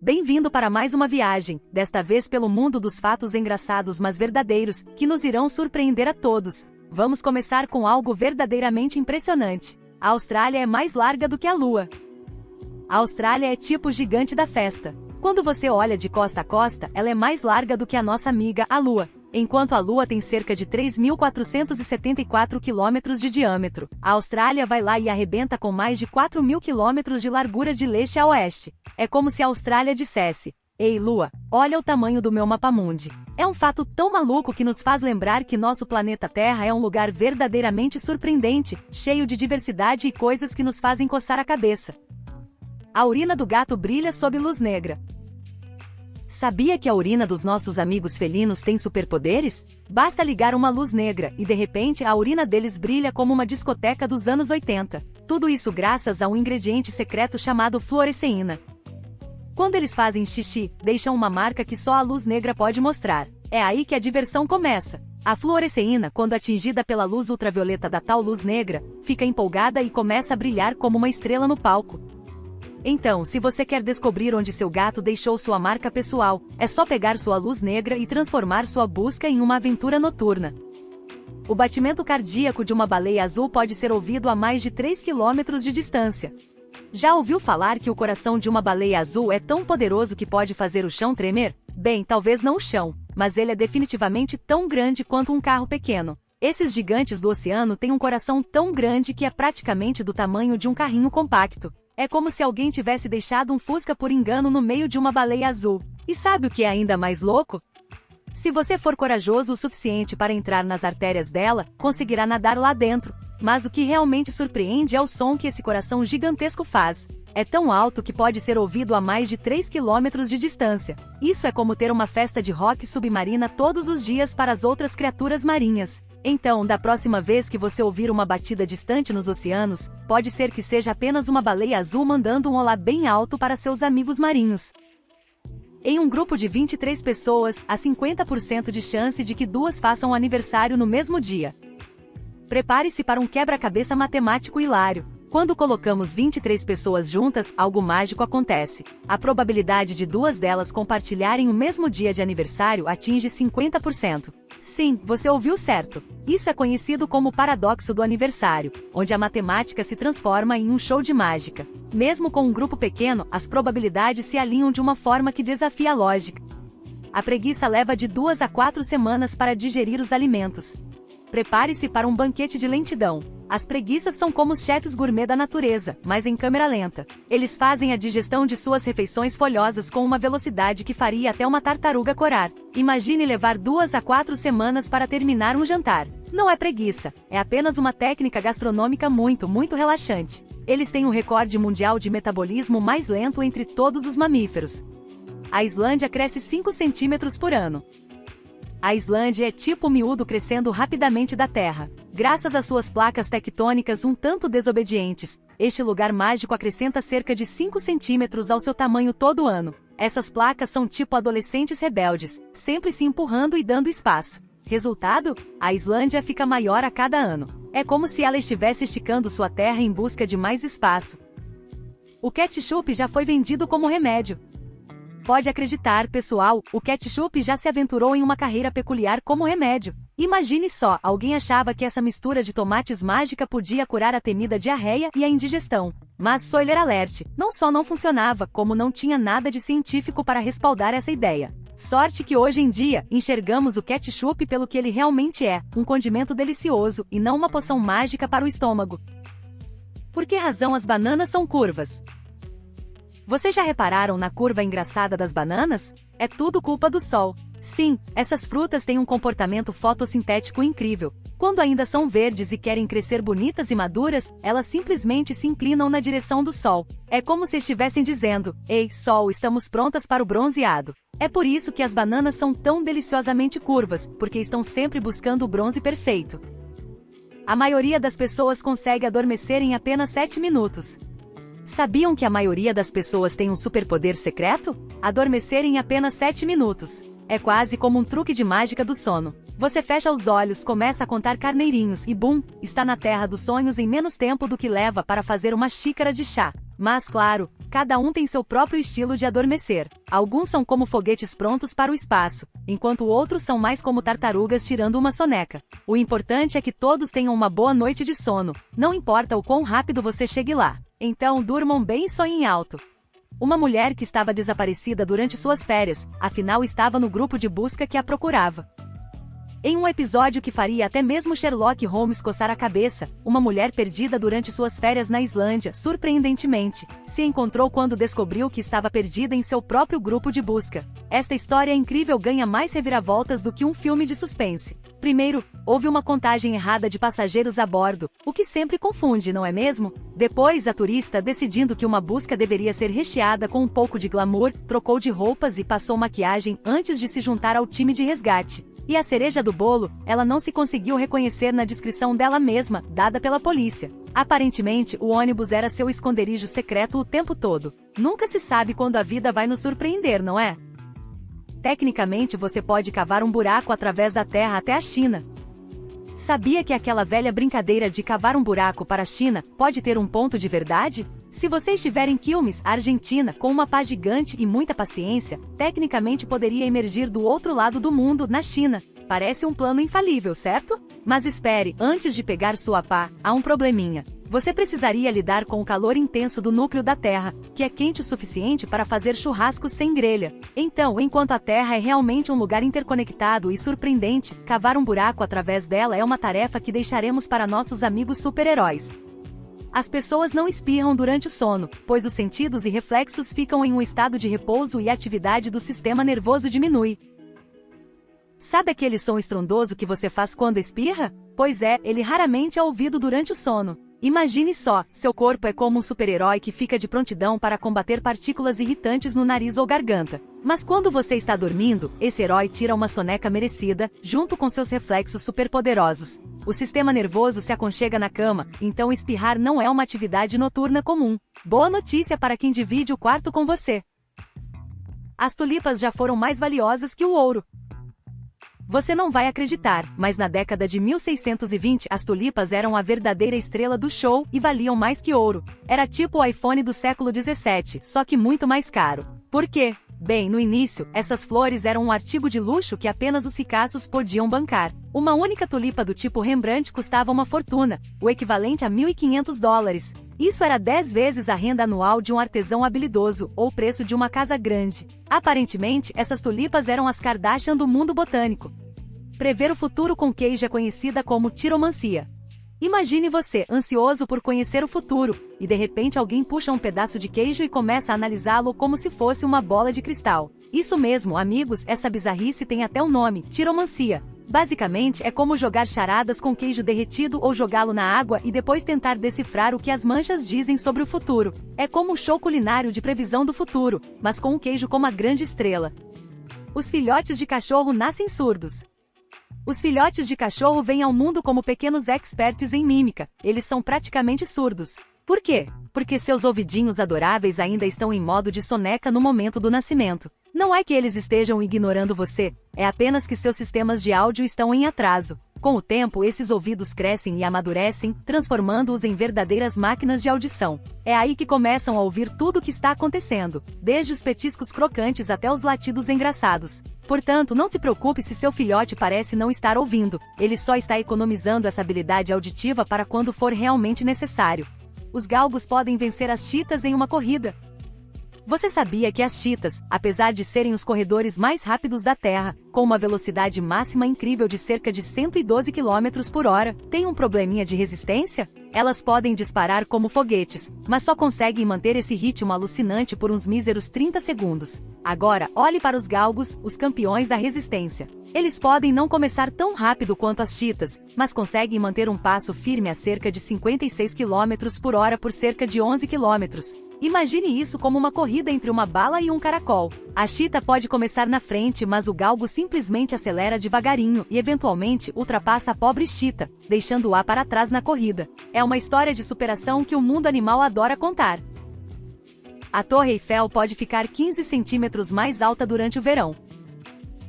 Bem-vindo para mais uma viagem, desta vez pelo mundo dos fatos engraçados mas verdadeiros, que nos irão surpreender a todos. Vamos começar com algo verdadeiramente impressionante. A Austrália é mais larga do que a Lua. A Austrália é tipo gigante da festa. Quando você olha de costa a costa, ela é mais larga do que a nossa amiga, a Lua. Enquanto a Lua tem cerca de 3.474 quilômetros de diâmetro, a Austrália vai lá e arrebenta com mais de 4.000 quilômetros de largura de leste a oeste. É como se a Austrália dissesse: "Ei, Lua, olha o tamanho do meu mapamundi." É um fato tão maluco que nos faz lembrar que nosso planeta Terra é um lugar verdadeiramente surpreendente, cheio de diversidade e coisas que nos fazem coçar a cabeça. A urina do gato brilha sob luz negra. Sabia que a urina dos nossos amigos felinos tem superpoderes? Basta ligar uma luz negra e de repente a urina deles brilha como uma discoteca dos anos 80. Tudo isso graças a um ingrediente secreto chamado fluoresceína. Quando eles fazem xixi, deixam uma marca que só a luz negra pode mostrar. É aí que a diversão começa. A fluoresceína, quando atingida pela luz ultravioleta da tal luz negra, fica empolgada e começa a brilhar como uma estrela no palco. Então, se você quer descobrir onde seu gato deixou sua marca pessoal, é só pegar sua luz negra e transformar sua busca em uma aventura noturna. O batimento cardíaco de uma baleia azul pode ser ouvido a mais de 3 km de distância. Já ouviu falar que o coração de uma baleia azul é tão poderoso que pode fazer o chão tremer? Bem, talvez não o chão, mas ele é definitivamente tão grande quanto um carro pequeno. Esses gigantes do oceano têm um coração tão grande que é praticamente do tamanho de um carrinho compacto. É como se alguém tivesse deixado um Fusca por engano no meio de uma baleia azul. E sabe o que é ainda mais louco? Se você for corajoso o suficiente para entrar nas artérias dela, conseguirá nadar lá dentro. Mas o que realmente surpreende é o som que esse coração gigantesco faz. É tão alto que pode ser ouvido a mais de 3 km de distância. Isso é como ter uma festa de rock submarina todos os dias para as outras criaturas marinhas. Então, da próxima vez que você ouvir uma batida distante nos oceanos, pode ser que seja apenas uma baleia azul mandando um olá bem alto para seus amigos marinhos. Em um grupo de 23 pessoas, há 50% de chance de que duas façam aniversário no mesmo dia. Prepare-se para um quebra-cabeça matemático hilário. Quando colocamos 23 pessoas juntas, algo mágico acontece. A probabilidade de duas delas compartilharem o mesmo dia de aniversário atinge 50%. Sim, você ouviu certo. Isso é conhecido como paradoxo do aniversário, onde a matemática se transforma em um show de mágica. Mesmo com um grupo pequeno, as probabilidades se alinham de uma forma que desafia a lógica. A preguiça leva de 2 a 4 semanas para digerir os alimentos. Prepare-se para um banquete de lentidão. As preguiças são como os chefes gourmet da natureza, mas em câmera lenta. Eles fazem a digestão de suas refeições folhosas com uma velocidade que faria até uma tartaruga corar. Imagine levar 2 a 4 semanas para terminar um jantar. Não é preguiça, é apenas uma técnica gastronômica muito relaxante. Eles têm o recorde mundial de metabolismo mais lento entre todos os mamíferos. A Islândia cresce 5 centímetros por ano. A Islândia é tipo miúdo crescendo rapidamente da terra. Graças às suas placas tectônicas um tanto desobedientes, este lugar mágico acrescenta cerca de 5 centímetros ao seu tamanho todo ano. Essas placas são tipo adolescentes rebeldes, sempre se empurrando e dando espaço. Resultado? A Islândia fica maior a cada ano. É como se ela estivesse esticando sua terra em busca de mais espaço. O ketchup já foi vendido como remédio. Pode acreditar, pessoal, o ketchup já se aventurou em uma carreira peculiar como remédio. Imagine só, alguém achava que essa mistura de tomates mágica podia curar a temida diarreia e a indigestão. Mas spoiler alert, não só não funcionava, como não tinha nada de científico para respaldar essa ideia. Sorte que hoje em dia, enxergamos o ketchup pelo que ele realmente é, um condimento delicioso, e não uma poção mágica para o estômago. Por que razão as bananas são curvas? Vocês já repararam na curva engraçada das bananas? É tudo culpa do sol. Sim, essas frutas têm um comportamento fotossintético incrível. Quando ainda são verdes e querem crescer bonitas e maduras, elas simplesmente se inclinam na direção do sol. É como se estivessem dizendo: "Ei, sol, estamos prontas para o bronzeado." É por isso que as bananas são tão deliciosamente curvas, porque estão sempre buscando o bronze perfeito. A maioria das pessoas consegue adormecer em apenas 7 minutos. Sabiam que a maioria das pessoas tem um superpoder secreto? Adormecer em apenas 7 minutos. É quase como um truque de mágica do sono. Você fecha os olhos, começa a contar carneirinhos e bum, está na terra dos sonhos em menos tempo do que leva para fazer uma xícara de chá. Mas claro, cada um tem seu próprio estilo de adormecer. Alguns são como foguetes prontos para o espaço, enquanto outros são mais como tartarugas tirando uma soneca. O importante é que todos tenham uma boa noite de sono, não importa o quão rápido você chegue lá. Então durmam bem e sonhem alto. Uma mulher que estava desaparecida durante suas férias, afinal estava no grupo de busca que a procurava. Em um episódio que faria até mesmo Sherlock Holmes coçar a cabeça, uma mulher perdida durante suas férias na Islândia, surpreendentemente, se encontrou quando descobriu que estava perdida em seu próprio grupo de busca. Esta história incrível ganha mais reviravoltas do que um filme de suspense. Primeiro, houve uma contagem errada de passageiros a bordo, o que sempre confunde, não é mesmo? Depois, a turista, decidindo que uma busca deveria ser recheada com um pouco de glamour, trocou de roupas e passou maquiagem antes de se juntar ao time de resgate. E a cereja do bolo, ela não se conseguiu reconhecer na descrição dela mesma, dada pela polícia. Aparentemente, o ônibus era seu esconderijo secreto o tempo todo. Nunca se sabe quando a vida vai nos surpreender, não é? Tecnicamente, você pode cavar um buraco através da terra até a China. Sabia que aquela velha brincadeira de cavar um buraco para a China pode ter um ponto de verdade? Se você estiver em Quilmes, Argentina, com uma pá gigante e muita paciência, tecnicamente poderia emergir do outro lado do mundo, na China. Parece um plano infalível, certo? Mas espere, antes de pegar sua pá, há um probleminha. Você precisaria lidar com o calor intenso do núcleo da Terra, que é quente o suficiente para fazer churrascos sem grelha. Então, enquanto a Terra é realmente um lugar interconectado e surpreendente, cavar um buraco através dela é uma tarefa que deixaremos para nossos amigos super-heróis. As pessoas não espirram durante o sono, pois os sentidos e reflexos ficam em um estado de repouso e a atividade do sistema nervoso diminui. Sabe aquele som estrondoso que você faz quando espirra? Pois é, ele raramente é ouvido durante o sono. Imagine só, seu corpo é como um super-herói que fica de prontidão para combater partículas irritantes no nariz ou garganta. Mas quando você está dormindo, esse herói tira uma soneca merecida, junto com seus reflexos superpoderosos. O sistema nervoso se aconchega na cama, então espirrar não é uma atividade noturna comum. Boa notícia para quem divide o quarto com você. As tulipas já foram mais valiosas que o ouro. Você não vai acreditar, mas na década de 1620 as tulipas eram a verdadeira estrela do show e valiam mais que ouro. Era tipo o iPhone do século 17, só que muito mais caro. Por quê? Bem, no início, essas flores eram um artigo de luxo que apenas os ricaços podiam bancar. Uma única tulipa do tipo Rembrandt custava uma fortuna, o equivalente a $1.500. Isso era 10 vezes a renda anual de um artesão habilidoso, ou o preço de uma casa grande. Aparentemente, essas tulipas eram as Kardashian do mundo botânico. Prever o futuro com queijo é conhecida como tiromancia. Imagine você, ansioso por conhecer o futuro, e de repente alguém puxa um pedaço de queijo e começa a analisá-lo como se fosse uma bola de cristal. Isso mesmo, amigos, essa bizarrice tem até um nome, tiromancia. Basicamente, é como jogar charadas com queijo derretido ou jogá-lo na água e depois tentar decifrar o que as manchas dizem sobre o futuro. É como um show culinário de previsão do futuro, mas com um queijo como a grande estrela. Os filhotes de cachorro nascem surdos. Os filhotes de cachorro vêm ao mundo como pequenos experts em mímica, eles são praticamente surdos. Por quê? Porque seus ouvidinhos adoráveis ainda estão em modo de soneca no momento do nascimento. Não é que eles estejam ignorando você, é apenas que seus sistemas de áudio estão em atraso. Com o tempo, esses ouvidos crescem e amadurecem, transformando-os em verdadeiras máquinas de audição. É aí que começam a ouvir tudo o que está acontecendo, desde os petiscos crocantes até os latidos engraçados. Portanto, não se preocupe se seu filhote parece não estar ouvindo, ele só está economizando essa habilidade auditiva para quando for realmente necessário. Os galgos podem vencer as chitas em uma corrida. Você sabia que as chitas, apesar de serem os corredores mais rápidos da Terra, com uma velocidade máxima incrível de cerca de 112 km por hora, têm um probleminha de resistência? Elas podem disparar como foguetes, mas só conseguem manter esse ritmo alucinante por uns míseros 30 segundos. Agora, olhe para os galgos, os campeões da resistência. Eles podem não começar tão rápido quanto as chitas, mas conseguem manter um passo firme a cerca de 56 km por hora por cerca de 11 km. Imagine isso como uma corrida entre uma bala e um caracol. A chita pode começar na frente, mas o galgo simplesmente acelera devagarinho e eventualmente ultrapassa a pobre chita, deixando-a para trás na corrida. É uma história de superação que o mundo animal adora contar. A Torre Eiffel pode ficar 15 centímetros mais alta durante o verão.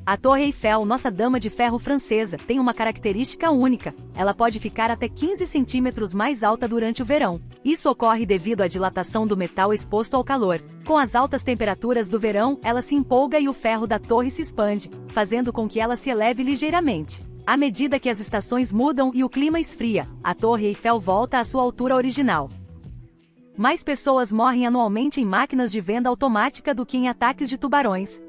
A Torre Eiffel, nossa dama de ferro francesa, tem uma característica única. Ela pode ficar até 15 centímetros mais alta durante o verão. Isso ocorre devido à dilatação do metal exposto ao calor. Com as altas temperaturas do verão, ela se empolga e o ferro da torre se expande, fazendo com que ela se eleve ligeiramente. À medida que as estações mudam e o clima esfria, a Torre Eiffel volta à sua altura original. Mais pessoas morrem anualmente em máquinas de venda automática do que em ataques de tubarões.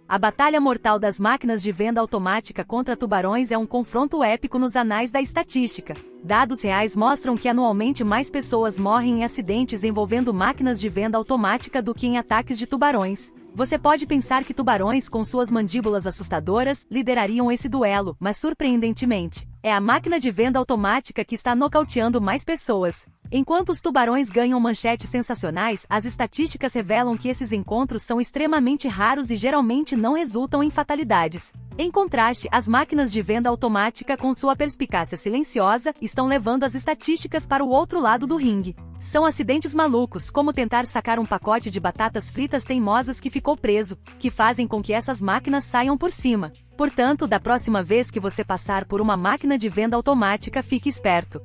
A batalha mortal das máquinas de venda automática contra tubarões é um confronto épico nos anais da estatística. Dados reais mostram que anualmente mais pessoas morrem em acidentes envolvendo máquinas de venda automática do que em ataques de tubarões. Você pode pensar que tubarões com suas mandíbulas assustadoras liderariam esse duelo, mas surpreendentemente, é a máquina de venda automática que está nocauteando mais pessoas. Enquanto os tubarões ganham manchetes sensacionais, as estatísticas revelam que esses encontros são extremamente raros e geralmente não resultam em fatalidades. Em contraste, as máquinas de venda automática, com sua perspicácia silenciosa, estão levando as estatísticas para o outro lado do ringue. São acidentes malucos, como tentar sacar um pacote de batatas fritas teimosas que ficou preso, que fazem com que essas máquinas saiam por cima. Portanto, da próxima vez que você passar por uma máquina de venda automática, fique esperto.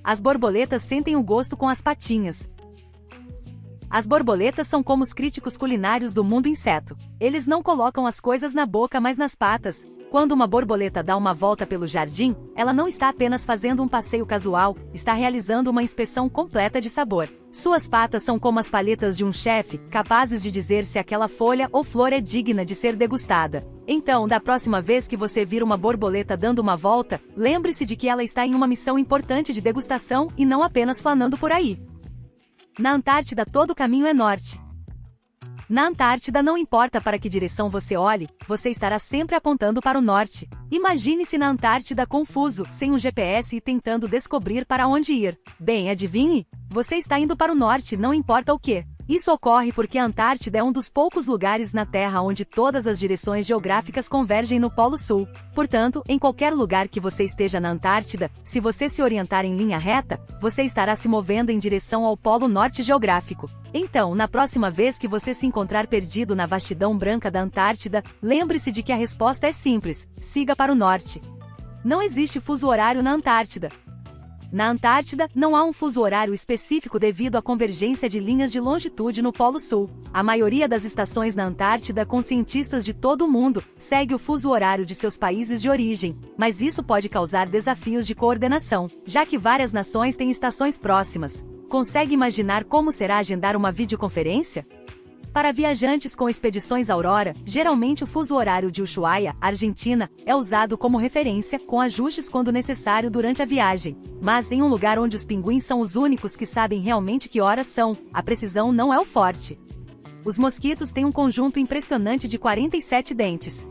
As borboletas sentem o gosto com as patinhas. As borboletas são como os críticos culinários do mundo inseto. Eles não colocam as coisas na boca, mas nas patas. Quando uma borboleta dá uma volta pelo jardim, ela não está apenas fazendo um passeio casual, está realizando uma inspeção completa de sabor. Suas patas são como as palhetas de um chefe, capazes de dizer se aquela folha ou flor é digna de ser degustada. Então, da próxima vez que você vir uma borboleta dando uma volta, lembre-se de que ela está em uma missão importante de degustação e não apenas flanando por aí. Na Antártida, todo o caminho é norte. Na Antártida, não importa para que direção você olhe, você estará sempre apontando para o norte. Imagine-se na Antártida confuso, sem um GPS e tentando descobrir para onde ir. Bem, adivinhe? Você está indo para o norte, não importa o que. Isso ocorre porque a Antártida é um dos poucos lugares na Terra onde todas as direções geográficas convergem no Polo Sul. Portanto, em qualquer lugar que você esteja na Antártida, se você se orientar em linha reta, você estará se movendo em direção ao Polo Norte geográfico. Então, na próxima vez que você se encontrar perdido na vastidão branca da Antártida, lembre-se de que a resposta é simples: siga para o norte. Não existe fuso horário na Antártida. Na Antártida, não há um fuso horário específico devido à convergência de linhas de longitude no Polo Sul. A maioria das estações na Antártida, com cientistas de todo o mundo, segue o fuso horário de seus países de origem, mas isso pode causar desafios de coordenação, já que várias nações têm estações próximas. Consegue imaginar como será agendar uma videoconferência? Para viajantes com expedições Aurora, geralmente o fuso horário de Ushuaia, Argentina, é usado como referência, com ajustes quando necessário durante a viagem. Mas em um lugar onde os pinguins são os únicos que sabem realmente que horas são, a precisão não é o forte. Os mosquitos têm um conjunto impressionante de 47 dentes.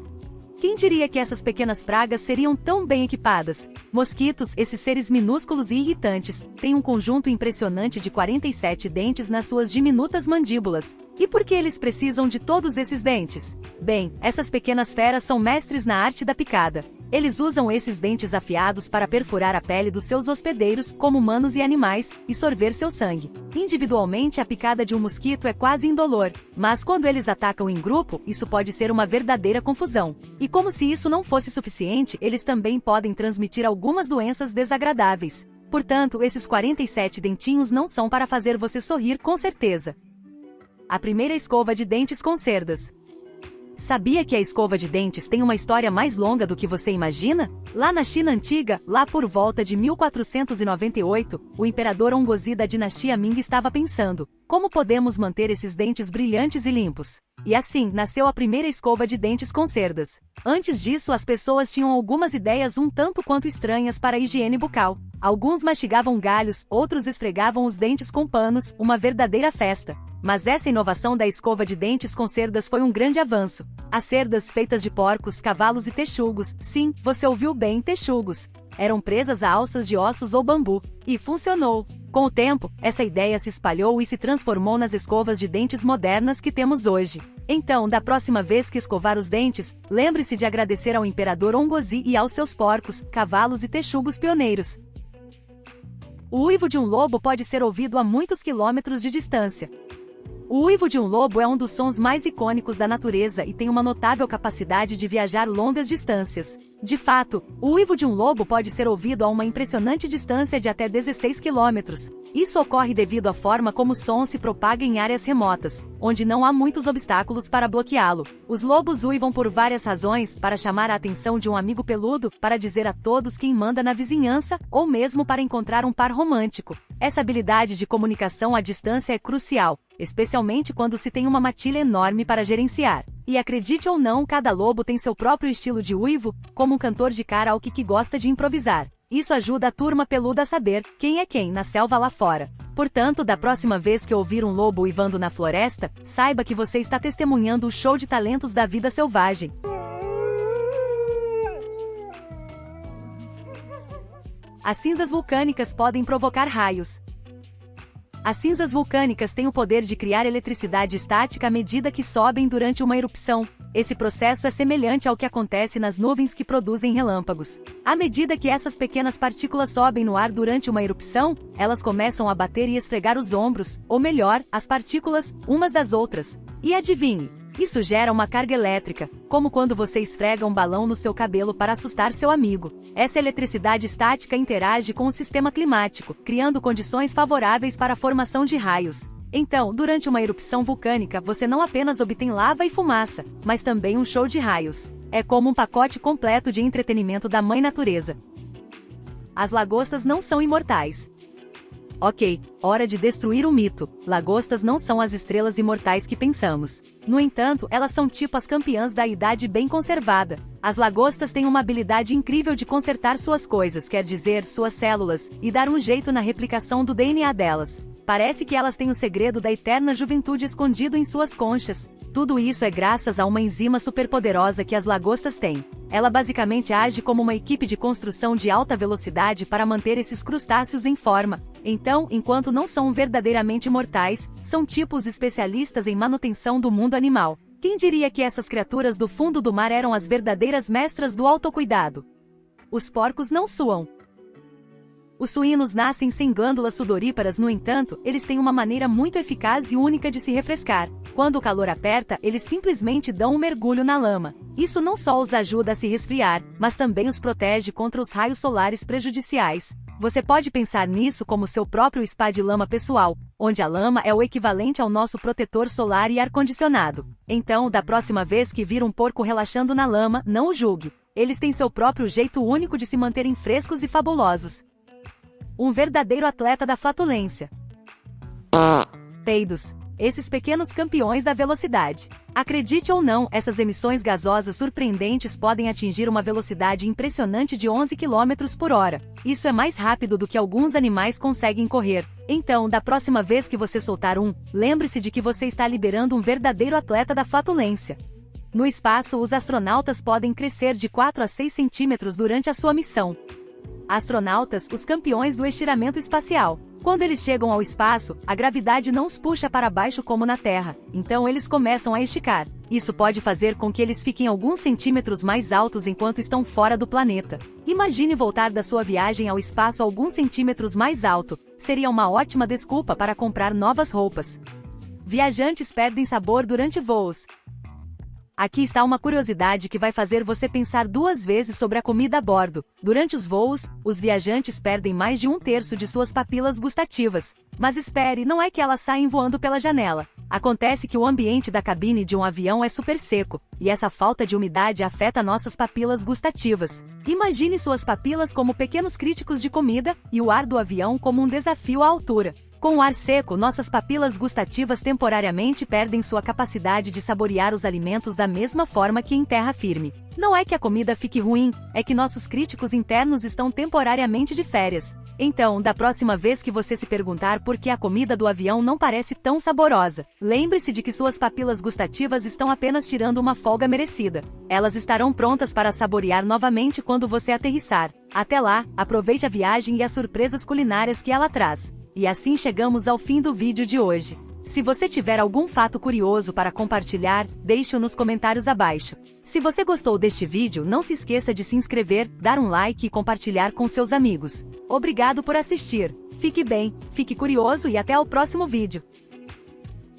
Quem diria que essas pequenas pragas seriam tão bem equipadas? Mosquitos, esses seres minúsculos e irritantes, têm um conjunto impressionante de 47 dentes nas suas diminutas mandíbulas. E por que eles precisam de todos esses dentes? Bem, essas pequenas feras são mestres na arte da picada. Eles usam esses dentes afiados para perfurar a pele dos seus hospedeiros, como humanos e animais, e sorver seu sangue. Individualmente, a picada de um mosquito é quase indolor, mas quando eles atacam em grupo, isso pode ser uma verdadeira confusão. E como se isso não fosse suficiente, eles também podem transmitir algumas doenças desagradáveis. Portanto, esses 47 dentinhos não são para fazer você sorrir com certeza. A primeira escova de dentes com cerdas. Sabia que a escova de dentes tem uma história mais longa do que você imagina? Lá na China antiga, lá por volta de 1498, o imperador Ongozhi da dinastia Ming estava pensando: como podemos manter esses dentes brilhantes e limpos? E assim, nasceu a primeira escova de dentes com cerdas. Antes disso, as pessoas tinham algumas ideias um tanto quanto estranhas para a higiene bucal. Alguns mastigavam galhos, outros esfregavam os dentes com panos, uma verdadeira festa. Mas essa inovação da escova de dentes com cerdas foi um grande avanço. As cerdas feitas de porcos, cavalos e texugos, sim, você ouviu bem, texugos, eram presas a alças de ossos ou bambu. E funcionou. Com o tempo, essa ideia se espalhou e se transformou nas escovas de dentes modernas que temos hoje. Então, da próxima vez que escovar os dentes, lembre-se de agradecer ao imperador Ongozhi e aos seus porcos, cavalos e texugos pioneiros. O uivo de um lobo pode ser ouvido a muitos quilômetros de distância. O uivo de um lobo é um dos sons mais icônicos da natureza e tem uma notável capacidade de viajar longas distâncias. De fato, o uivo de um lobo pode ser ouvido a uma impressionante distância de até 16 quilômetros. Isso ocorre devido à forma como o som se propaga em áreas remotas, onde não há muitos obstáculos para bloqueá-lo. Os lobos uivam por várias razões: para chamar a atenção de um amigo peludo, para dizer a todos quem manda na vizinhança, ou mesmo para encontrar um par romântico. Essa habilidade de comunicação à distância é crucial, especialmente quando se tem uma matilha enorme para gerenciar. E acredite ou não, cada lobo tem seu próprio estilo de uivo, como um cantor de karaokê que gosta de improvisar. Isso ajuda a turma peluda a saber quem é quem na selva lá fora. Portanto, da próxima vez que ouvir um lobo uivando na floresta, saiba que você está testemunhando o show de talentos da vida selvagem. As cinzas vulcânicas podem provocar raios. As cinzas vulcânicas têm o poder de criar eletricidade estática à medida que sobem durante uma erupção. Esse processo é semelhante ao que acontece nas nuvens que produzem relâmpagos. À medida que essas pequenas partículas sobem no ar durante uma erupção, elas começam a bater e esfregar os ombros, ou melhor, as partículas, umas das outras. E adivinhe, isso gera uma carga elétrica, como quando você esfrega um balão no seu cabelo para assustar seu amigo. Essa eletricidade estática interage com o sistema climático, criando condições favoráveis para a formação de raios. Então, durante uma erupção vulcânica, você não apenas obtém lava e fumaça, mas também um show de raios. É como um pacote completo de entretenimento da Mãe Natureza. As lagostas não são imortais. Ok, hora de destruir o mito. Lagostas não são as estrelas imortais que pensamos. No entanto, elas são tipo as campeãs da idade bem conservada. As lagostas têm uma habilidade incrível de consertar suas coisas, quer dizer, suas células, e dar um jeito na replicação do DNA delas. Parece que elas têm o segredo da eterna juventude escondido em suas conchas. Tudo isso é graças a uma enzima superpoderosa que as lagostas têm. Ela basicamente age como uma equipe de construção de alta velocidade para manter esses crustáceos em forma. Então, enquanto não são verdadeiramente mortais, são tipos especialistas em manutenção do mundo animal. Quem diria que essas criaturas do fundo do mar eram as verdadeiras mestras do autocuidado? Os porcos não suam. Os suínos nascem sem glândulas sudoríparas, no entanto, eles têm uma maneira muito eficaz e única de se refrescar. Quando o calor aperta, eles simplesmente dão um mergulho na lama. Isso não só os ajuda a se resfriar, mas também os protege contra os raios solares prejudiciais. Você pode pensar nisso como seu próprio spa de lama pessoal, onde a lama é o equivalente ao nosso protetor solar e ar-condicionado. Então, da próxima vez que vir um porco relaxando na lama, não o julgue. Eles têm seu próprio jeito único de se manterem frescos e fabulosos. Um verdadeiro atleta da flatulência. Peidos. Esses pequenos campeões da velocidade. Acredite ou não, essas emissões gasosas surpreendentes podem atingir uma velocidade impressionante de 11 km por hora. Isso é mais rápido do que alguns animais conseguem correr. Então, da próxima vez que você soltar um, lembre-se de que você está liberando um verdadeiro atleta da flatulência. No espaço, os astronautas podem crescer de 4 a 6 centímetros durante a sua missão. Astronautas, os campeões do estiramento espacial. Quando eles chegam ao espaço, a gravidade não os puxa para baixo como na Terra, então eles começam a esticar. Isso pode fazer com que eles fiquem alguns centímetros mais altos enquanto estão fora do planeta. Imagine voltar da sua viagem ao espaço alguns centímetros mais alto. Seria uma ótima desculpa para comprar novas roupas. Viajantes perdem sabor durante voos. Aqui está uma curiosidade que vai fazer você pensar duas vezes sobre a comida a bordo. Durante os voos, os viajantes perdem mais de 1/3 de suas papilas gustativas. Mas espere, não é que elas saem voando pela janela. Acontece que o ambiente da cabine de um avião é super seco, e essa falta de umidade afeta nossas papilas gustativas. Imagine suas papilas como pequenos críticos de comida, e o ar do avião como um desafio à altura. Com o ar seco, nossas papilas gustativas temporariamente perdem sua capacidade de saborear os alimentos da mesma forma que em terra firme. Não é que a comida fique ruim, é que nossos críticos internos estão temporariamente de férias. Então, da próxima vez que você se perguntar por que a comida do avião não parece tão saborosa, lembre-se de que suas papilas gustativas estão apenas tirando uma folga merecida. Elas estarão prontas para saborear novamente quando você aterrissar. Até lá, aproveite a viagem e as surpresas culinárias que ela traz. E assim chegamos ao fim do vídeo de hoje. Se você tiver algum fato curioso para compartilhar, deixe-o nos comentários abaixo. Se você gostou deste vídeo, não se esqueça de se inscrever, dar um like e compartilhar com seus amigos. Obrigado por assistir. Fique bem, fique curioso e até o próximo vídeo.